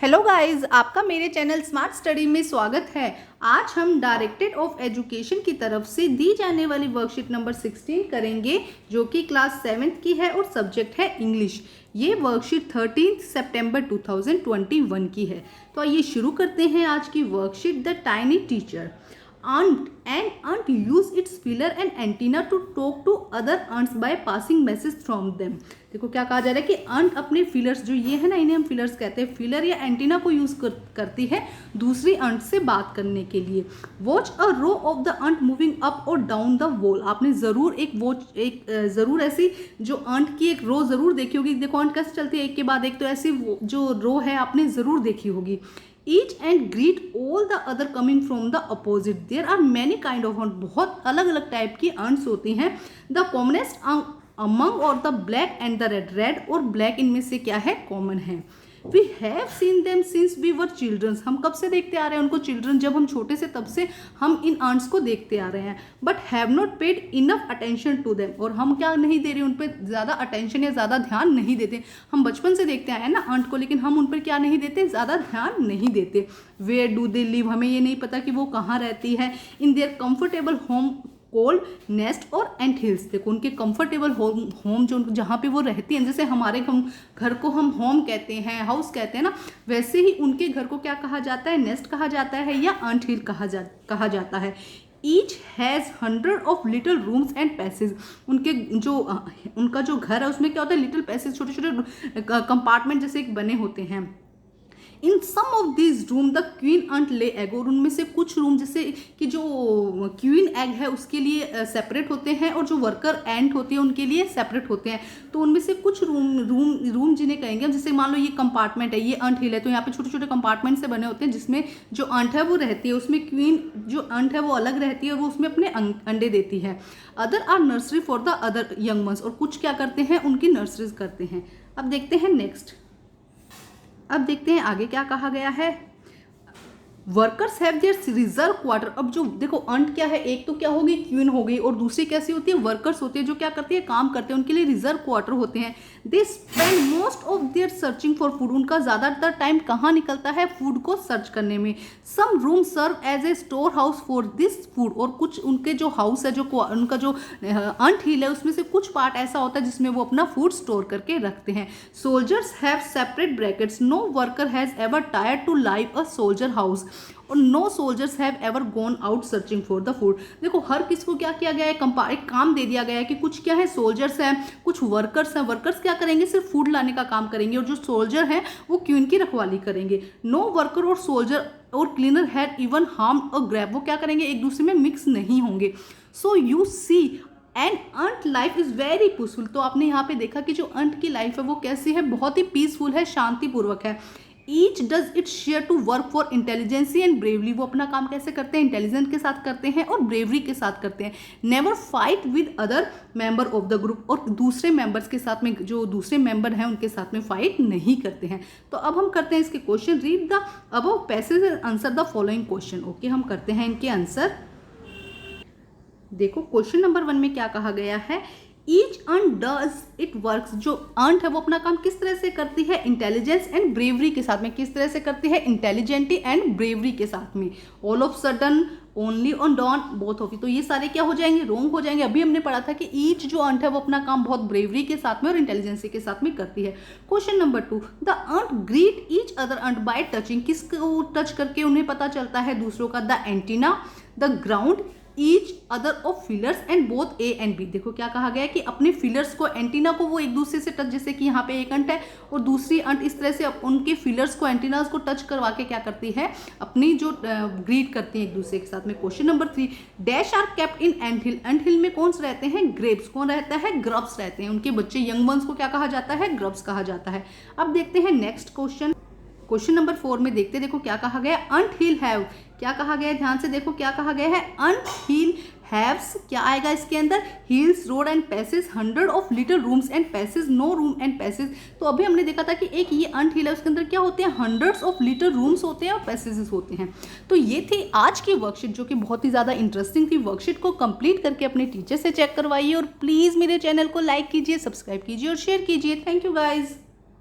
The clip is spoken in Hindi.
हेलो गाइस, आपका मेरे चैनल स्मार्ट स्टडी में स्वागत है। आज हम डायरेक्टरेट ऑफ एजुकेशन की तरफ से दी जाने वाली वर्कशीट नंबर 16 करेंगे, जो कि क्लास 7th की है और सब्जेक्ट है इंग्लिश। ये वर्कशीट 13 सितंबर 2021 की है। तो आइए शुरू करते हैं आज की worksheet. The tiny teacher ant use its feeler and antenna to talk to other ants by passing message from them। देखो क्या कहा जा रहा है कि अंट अपने फीलर्स, जो ये है ना, इन्हें हम फीलर्स कहते हैं, फीलर या एंटीना को यूज करती है दूसरी अंट से बात करने के लिए। Watch a row of the ant moving up और डाउन द वॉल। आपने जरूर जरूर ऐसी जो अंट की एक रो जरूर देखी होगी। देखो अंट कैसे चलती है एक के बाद एक, तो ऐसी जो रो है आपने जरूर देखी होगी। Each and greet all the other coming from the opposite। There are many kind of ant। बहुत अलग अलग टाइप की ants होती हैं। The commonest among और the black and the red। red और black इनमें से क्या है, कॉमन है। We have seen them since we were children। हम कब से देखते आ रहे हैं उनको, चिल्ड्रन, जब हम छोटे से तब से हम इन आंट्स को देखते आ रहे हैं। But have not paid enough attention to them. और हम क्या नहीं दे रहे, उन पर ज़्यादा अटेंशन या ज़्यादा ध्यान नहीं देते। हम बचपन से देखते आए हैं ना आंट को, लेकिन हम उन पर क्या नहीं देते, ज़्यादा ध्यान नहीं देते। वेयर डू दे लिव, हमें ये नहीं पता कि वो कहाँ रहती है। In their comfortable home cold nest और एंट हिल्स। देखो उनके कंफर्टेबल होम जो जहाँ पे वो रहती हैं, जैसे हमारे घर को हम होम कहते हैं, हाउस कहते हैं ना, वैसे ही उनके घर को क्या कहा जाता है, नेस्ट कहा जाता है या एंट हिल कहा जाता है। Each has 100 of little rooms and passage. उनका जो घर है उसमें क्या होता है, लिटिल पैसेज, छोटे छोटे कंपार्टमेंट जैसे बने होते हैं। In some of this room the queen ant lay egg. और उनमें से कुछ रूम जैसे कि जो क्वीन एग है उसके लिए सेपरेट होते हैं, और जो वर्कर एंट होती है उनके लिए सेपरेट होते हैं। तो उनमें से कुछ रूम जिन्हें कहेंगे, जैसे मान लो ये कंपार्टमेंट है, ये अंट हिल है, तो यहाँ पे छोटे छोटे कंपार्टमेंट से बने होते हैं जिसमें जो अंट है वो रहती है, उसमें क्वीन जो अंट है वो अलग रहती है और वो उसमें अपने अंडे देती है। Other are nursery for the other young ones. और कुछ क्या करते हैं, उनकी नर्सरीज करते हैं। अब देखते हैं नेक्स्ट। अब देखते हैं आगे क्या कहा गया है। Workers have their reserve quarter. अब जो देखो अंट क्या है, एक तो क्या होगी, क्वीन हो गई, और दूसरी कैसी होती है, वर्कर्स होती है, जो क्या करती है, काम करते हैं, उनके लिए रिजर्व क्वार्टर होते हैं। They spend most of their searching for food. उनका ज़्यादातर टाइम कहाँ निकलता है, फूड को सर्च करने में। Some room serve as a store house for this food. और कुछ उनके जो हाउस है, जो उनका जो अंट हिल है, उसमें से कुछ पार्ट ऐसा होता है जिसमें वो अपना फूड स्टोर करके रखते हैं। Soldiers have separate brackets. No worker has ever tired to live a soldier house. और no soldiers have ever gone out searching for the food. देखो हर किसी को क्या किया गया है, एक काम दे दिया गया है कि कुछ क्या है, सोल्जर्स हैं, कुछ वर्कर्स हैं। वर्कर्स क्या करेंगे, सिर्फ फूड लाने का काम करेंगे, और जो सोल्जर हैं वो क्वीन की रखवाली करेंगे। नो वर्कर और सोल्जर और cleaner had even harm a grab. वो क्या करेंगे, एक दूसरे में मिक्स नहीं होंगे। So you see and ant life is very peaceful. तो आपने यहाँ पे देखा कि जो अंट की लाइफ है वो कैसी है, बहुत ही पीसफुल है, शांतिपूर्वक है। Each does it share to work for intelligency and bravery. वो अपना काम कैसे करते हैं, इंटेलिजेंस के साथ करते हैं और ब्रेवरी के साथ करते हैं। Never fight with other member of the group. और दूसरे मेंबर्स के साथ में, जो दूसरे मेंबर हैं उनके साथ में फाइट नहीं करते हैं। तो अब हम करते हैं इसके question. Read the above passage and answer the following question. Okay, हम करते हैं इनके आंसर। देखो क्वेश्चन नंबर 1 में क्या कहा गया है, ईच अंट डज इट वर्क्स। जो अंट है वो अपना काम किस तरह से करती है, इंटेलिजेंस एंड ब्रेवरी के साथ में। किस तरह से करती है, इंटेलिजेंटी एंड ब्रेवरी के साथ में। All of sudden, only on dawn, both of. तो ये सारे क्या हो जाएंगे, रॉन्ग हो जाएंगे। अभी हमने पढ़ा था कि ईच जो अंट है वो अपना काम बहुत ब्रेवरी के साथ में और इंटेलिजेंसी के साथ में करती है। Question number 2, the ant greet each other ant by touching. किसको टच करके उन्हें पता चलता है दूसरों का, the antenna, the ground, each other of fillers and both A and B. देखो क्या कहा गया है कि अपने फिलर्स को, एंटीना को वो एक दूसरे से टच, जैसे कि यहाँ पे एक अंट है और दूसरी अंट, इस तरह से उनके फिलर्स को, एंटीनास को टच करवा के क्या करती है, अपनी जो ग्रीट करती है एक दूसरे के साथ में। Question number 3, dash are kept in ant hill. Ant hill में कौन से रहते हैं, ग्रेप्स। कौन रहता है, ग्रब्स रहते हैं। उनके बच्चे, यंग वंस को क्या कहा जाता है, ग्रब्स कहा जाता है। अब देखते हैं नेक्स्ट क्वेश्चन। क्वेश्चन नंबर 4 में देखते, देखो क्या कहा गया, अंट हिल हैव। क्या कहा गया है, ध्यान से देखो क्या कहा गया है, अंट हिल हैव्स। क्या आएगा इसके अंदर, hills, road and passage, 100 of little rooms and passage, no room and passage. तो अभी हमने देखा था कि एक ये अंट हिल है, उसके अंदर क्या होते हैं, 100 ऑफ लिटिल रूम्स होते हैं और पैसेजेस होते हैं। तो ये थी आज की वर्कशीट, जो कि बहुत ही ज़्यादा इंटरेस्टिंग थी। वर्कशीट को कंप्लीट करके अपने टीचर से चेक करवाइए, और प्लीज़ मेरे चैनल को लाइक कीजिए, सब्सक्राइब कीजिए और शेयर कीजिए। Thank you guys.